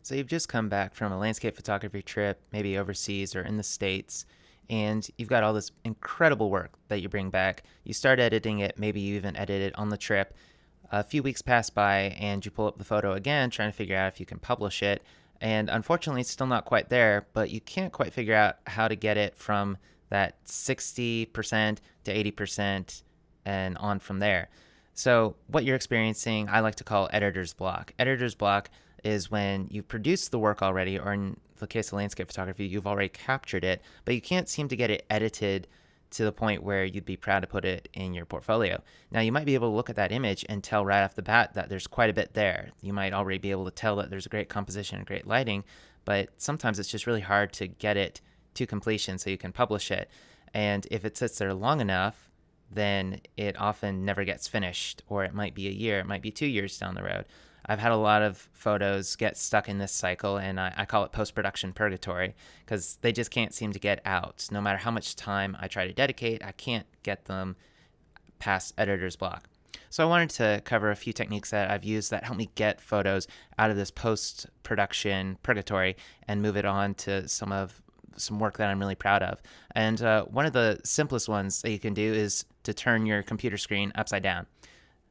So you've just come back from a landscape photography trip, maybe overseas or in the States, and you've got all this incredible work that you bring back. You start editing it, maybe you even edit it on the trip. A few weeks pass by and you pull up the photo again, trying to figure out if you can publish it. And unfortunately, it's still not quite there, but you can't quite figure out how to get it from that 60% to 80% and on from there. So, what you're experiencing, I like to call editor's block. Editor's block is when you've produced the work already, or in the case of landscape photography, you've already captured it, but you can't seem to get it edited to the point where you'd be proud to put it in your portfolio. Now, you might be able to look at that image and tell right off the bat that there's quite a bit there. You might already be able to tell that there's a great composition and great lighting, but sometimes it's just really hard to get it to completion so you can publish it. And if it sits there long enough, then it often never gets finished, or it might be a year, it might be 2 years down the road. I've had a lot of photos get stuck in this cycle, and I call it post-production purgatory, because they just can't seem to get out. No matter how much time I try to dedicate, I can't get them past editor's block. So I wanted to cover a few techniques that I've used that help me get photos out of this post-production purgatory and move it on to some work that I'm really proud of. And one of the simplest ones that you can do is to turn your computer screen upside down.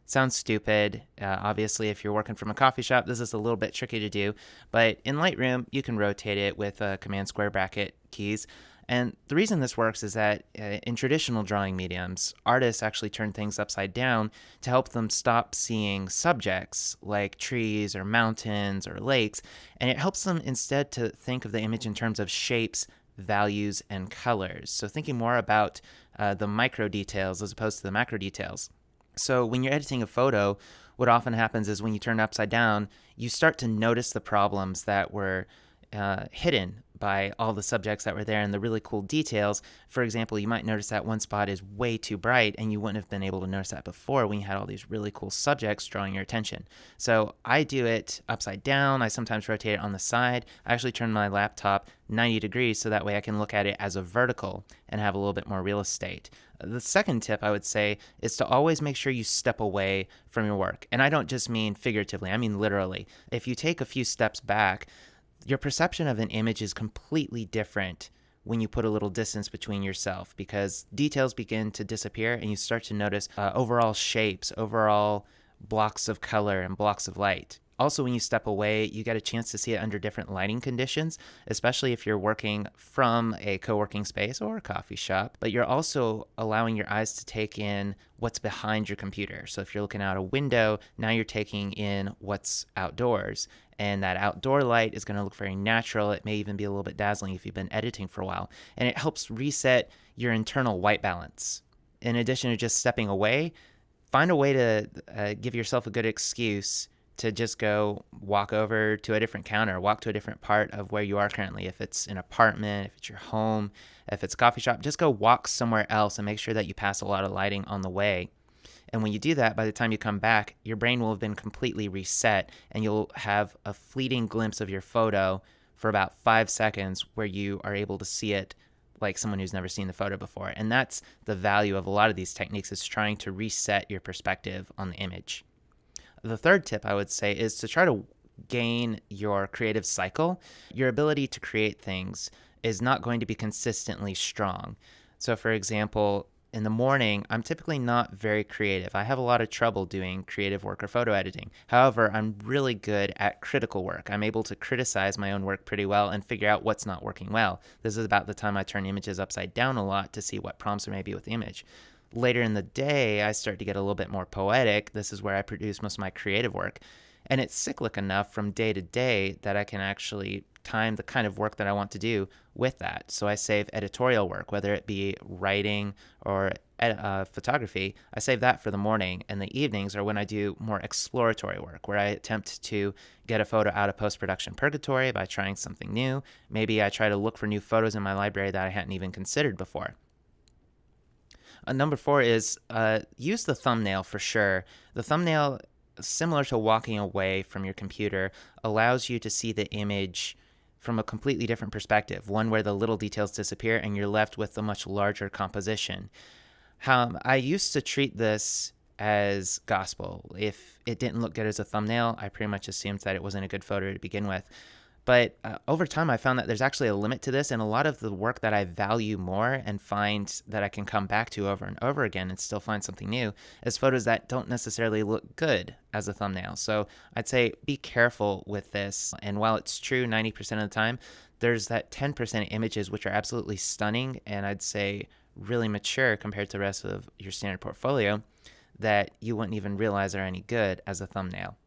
Sounds stupid. Obviously, if you're working from a coffee shop, this is a little bit tricky to do. But in Lightroom, you can rotate it with command square bracket keys. And the reason this works is that in traditional drawing mediums, artists actually turn things upside down to help them stop seeing subjects like trees or mountains or lakes. And it helps them instead to think of the image in terms of shapes, values, and colors. So thinking more about the micro details as opposed to the macro details. So when you're editing a photo, what often happens is when you turn it upside down, you start to notice the problems that were hidden by all the subjects that were there and the really cool details. For example, you might notice that one spot is way too bright and you wouldn't have been able to notice that before when you had all these really cool subjects drawing your attention. So I do it upside down. I sometimes rotate it on the side. I actually turn my laptop 90 degrees so that way I can look at it as a vertical and have a little bit more real estate. The second tip I would say is to always make sure you step away from your work. And I don't just mean figuratively, I mean literally. If you take a few steps back, your perception of an image is completely different when you put a little distance between yourself, because details begin to disappear and you start to notice overall shapes, overall blocks of color and blocks of light. Also, when you step away, you get a chance to see it under different lighting conditions, especially if you're working from a co-working space or a coffee shop, but you're also allowing your eyes to take in what's behind your computer. So if you're looking out a window, now you're taking in what's outdoors. And that outdoor light is going to look very natural. It may even be a little bit dazzling if you've been editing for a while. And it helps reset your internal white balance. In addition to just stepping away, find a way to give yourself a good excuse to just go walk over to a different counter, walk to a different part of where you are currently. If it's an apartment, if it's your home, if it's a coffee shop, just go walk somewhere else and make sure that you pass a lot of lighting on the way. And when you do that, by the time you come back, your brain will have been completely reset and you'll have a fleeting glimpse of your photo for about 5 seconds where you are able to see it like someone who's never seen the photo before. And that's the value of a lot of these techniques, is trying to reset your perspective on the image. The third tip I would say is to try to gain your creative cycle. Your ability to create things is not going to be consistently strong. So for example, in the morning, I'm typically not very creative. I have a lot of trouble doing creative work or photo editing. However, I'm really good at critical work. I'm able to criticize my own work pretty well and figure out what's not working well. This is about the time I turn images upside down a lot to see what problems there may be with the image. Later in the day, I start to get a little bit more poetic. This is where I produce most of my creative work. And it's cyclic enough from day to day that I can actually time the kind of work that I want to do with that. So I save editorial work, whether it be writing or photography. I save that for the morning, and the evenings are when I do more exploratory work, where I attempt to get a photo out of post-production purgatory by trying something new. Maybe I try to look for new photos in my library that I hadn't even considered before. Number 4 is use the thumbnail for sure. The thumbnail, similar to walking away from your computer, allows you to see the image from a completely different perspective, one where the little details disappear and you're left with a much larger composition. I used to treat this as gospel. If it didn't look good as a thumbnail, I pretty much assumed that it wasn't a good photo to begin with. But over time, I found that there's actually a limit to this, and a lot of the work that I value more and find that I can come back to over and over again and still find something new is photos that don't necessarily look good as a thumbnail. So I'd say be careful with this. And while it's true 90% of the time, there's that 10% images which are absolutely stunning and I'd say really mature compared to the rest of your standard portfolio that you wouldn't even realize are any good as a thumbnail.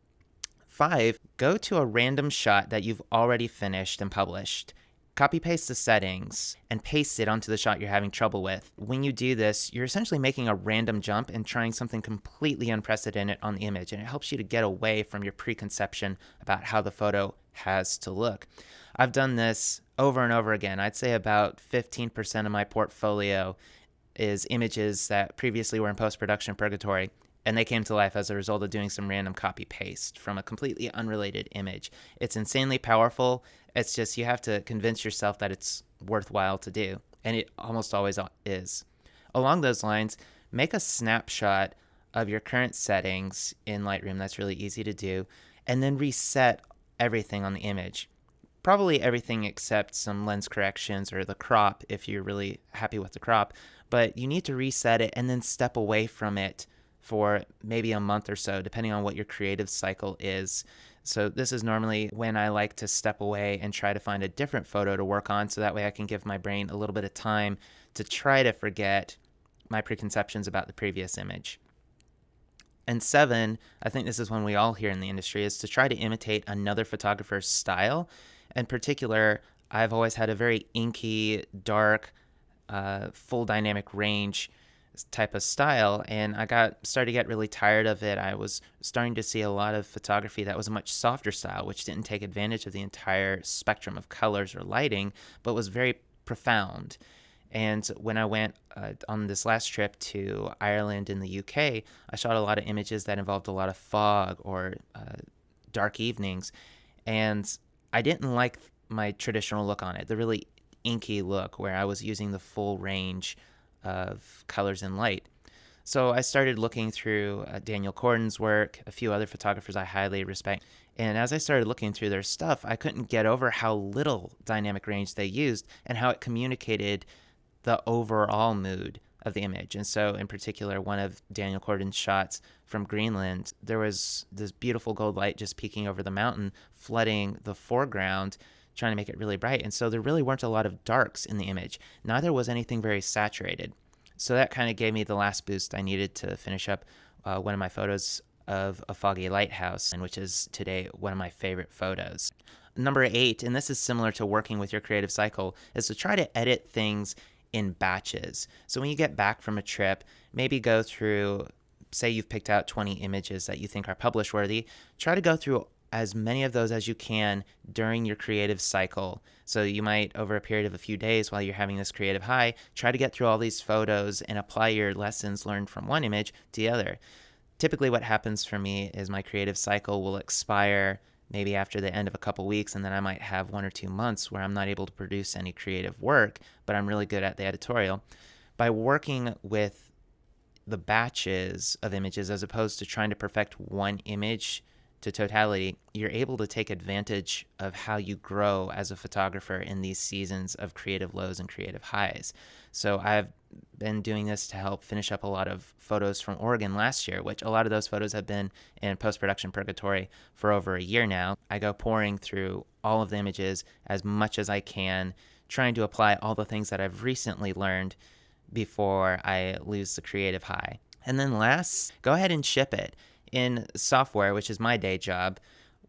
5, go to a random shot that you've already finished and published. Copy paste the settings and paste it onto the shot you're having trouble with. When you do this, you're essentially making a random jump and trying something completely unprecedented on the image, and it helps you to get away from your preconception about how the photo has to look. I've done this over and over again. I'd say about 15% of my portfolio is images that previously were in post-production purgatory, and they came to life as a result of doing some random copy paste from a completely unrelated image. It's insanely powerful. It's just you have to convince yourself that it's worthwhile to do, and it almost always is. Along those lines, make a snapshot of your current settings in Lightroom. That's really easy to do, and then reset everything on the image. Probably everything except some lens corrections or the crop if you're really happy with the crop, but you need to reset it and then step away from it for maybe a month or so, depending on what your creative cycle is. So this is normally when I like to step away and try to find a different photo to work on, so that way I can give my brain a little bit of time to try to forget my preconceptions about the previous image. And 7, I think this is one we all hear in the industry, is to try to imitate another photographer's style. In particular, I've always had a very inky, dark, full dynamic range type of style, and I started to get really tired of it. I was starting to see a lot of photography that was a much softer style, which didn't take advantage of the entire spectrum of colors or lighting, but was very profound. And when I went on this last trip to Ireland and the UK, I shot a lot of images that involved a lot of fog or dark evenings, and I didn't like my traditional look on it, the really inky look where I was using the full range of colors and light. So I started looking through Daniel Corden's work, a few other photographers I highly respect. And as I started looking through their stuff, I couldn't get over how little dynamic range they used and how it communicated the overall mood of the image. And so in particular, one of Daniel Corden's shots from Greenland, there was this beautiful gold light just peeking over the mountain, flooding the foreground, trying to make it really bright. And so there really weren't a lot of darks in the image. Neither was anything very saturated. So that kind of gave me the last boost I needed to finish up one of my photos of a foggy lighthouse, and which is today one of my favorite photos. Number 8, and this is similar to working with your creative cycle, is to try to edit things in batches. So when you get back from a trip, maybe go through, say you've picked out 20 images that you think are publish worthy, try to go through as many of those as you can during your creative cycle. So you might, over a period of a few days while you're having this creative high, try to get through all these photos and apply your lessons learned from one image to the other. Typically what happens for me is my creative cycle will expire maybe after the end of a couple weeks, and then I might have 1 or 2 months where I'm not able to produce any creative work, but I'm really good at the editorial. By working with the batches of images as opposed to trying to perfect one image to totality, you're able to take advantage of how you grow as a photographer in these seasons of creative lows and creative highs. So I've been doing this to help finish up a lot of photos from Oregon last year, which a lot of those photos have been in post-production purgatory for over a year now. I go pouring through all of the images as much as I can, trying to apply all the things that I've recently learned before I lose the creative high. And then last, go ahead and ship it. In software, which is my day job,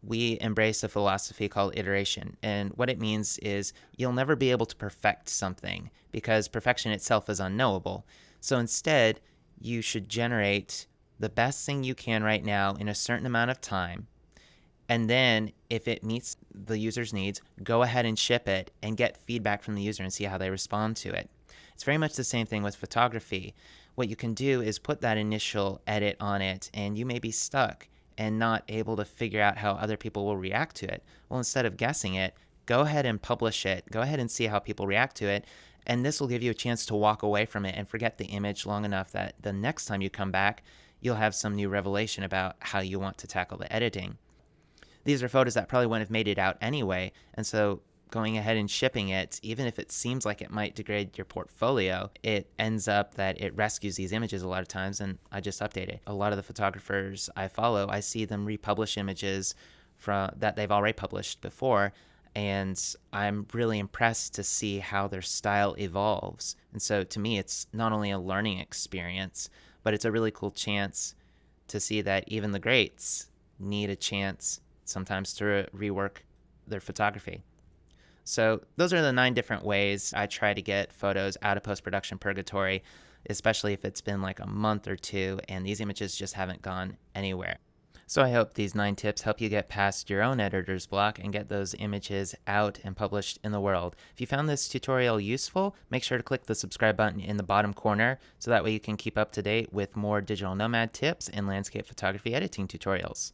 we embrace a philosophy called iteration. And what it means is you'll never be able to perfect something because perfection itself is unknowable. So instead, you should generate the best thing you can right now in a certain amount of time. And then if it meets the user's needs, go ahead and ship it and get feedback from the user and see how they respond to it. It's very much the same thing with photography. What you can do is put that initial edit on it, and you may be stuck and not able to figure out how other people will react to it. Well, instead of guessing it, go ahead and publish it. Go ahead and see how people react to it, and this will give you a chance to walk away from it and forget the image long enough that the next time you come back, you'll have some new revelation about how you want to tackle the editing. these are photos that probably wouldn't have made it out anyway. And so going ahead and shipping it, even if it seems like it might degrade your portfolio, it ends up that it rescues these images a lot of times, and I just update it. A lot of the photographers I follow, I see them republish images from that they've already published before, and I'm really impressed to see how their style evolves. And so to me, it's not only a learning experience, but it's a really cool chance to see that even the greats need a chance sometimes to rework their photography. So those are the 9 different ways I try to get photos out of post-production purgatory, especially if it's been like a month or 2 and these images just haven't gone anywhere. So I hope these 9 tips help you get past your own editor's block and get those images out and published in the world. If you found this tutorial useful, make sure to click the subscribe button in the bottom corner so that way you can keep up to date with more digital nomad tips and landscape photography editing tutorials.